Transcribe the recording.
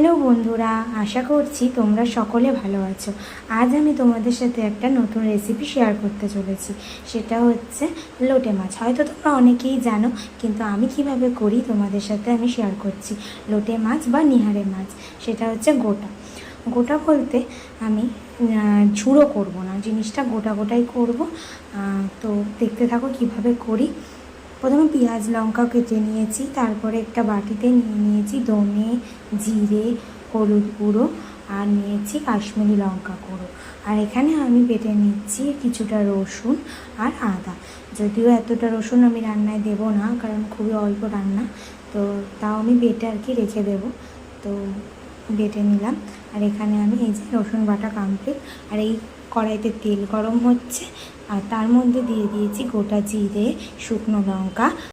Hello বন্ধুরা, আশা করছি তোমরা সকলে ভালো আছো। আজ আমি তোমাদের সাথে একটা নতুন রেসিপি শেয়ার করতে চলেছি। সেটা হচ্ছে লোটে মাছ। হয়তো তোমরা অনেকেই জানো, কিন্তু আমি কিভাবে করি তোমাদের সাথে আমি শেয়ার করছি। লোটে মাছ বা নিহারে মাছ, সেটা হচ্ছে গোটা গোটা বলতে আমি ঝুড়ো করব না, জিনিসটা গোটা গোটাই করব। তো দেখতে থাকো কিভাবে করি। প্রথমে পেঁয়াজ লঙ্কা কেটে নিয়েছি, তারপরে একটা বাটিতে নিয়ে নিয়েছি ধনে, জিরে, হলুদ গুঁড়ো, আর নিয়েছি কাশ্মীরি লঙ্কা গুঁড়ো। আর এখানে আমি বেটে নিচ্ছি কিছুটা রসুন আর আদা। যদিও এতটা রসুন আমি রান্নায় দেবো না, কারণ খুবই অল্প রান্না, তো তাও আমি বেটে আর কি রেখে দেবো। তো বেটে নিলাম। আর এখানে আমি এই যে রসুন বাটা কমপ্লিট। আর এই কড়াইতে তেল গরম হচ্ছে, আর তার মধ্যে দিয়ে দিয়েছি গোটা জিরে, শুকনো লঙ্কা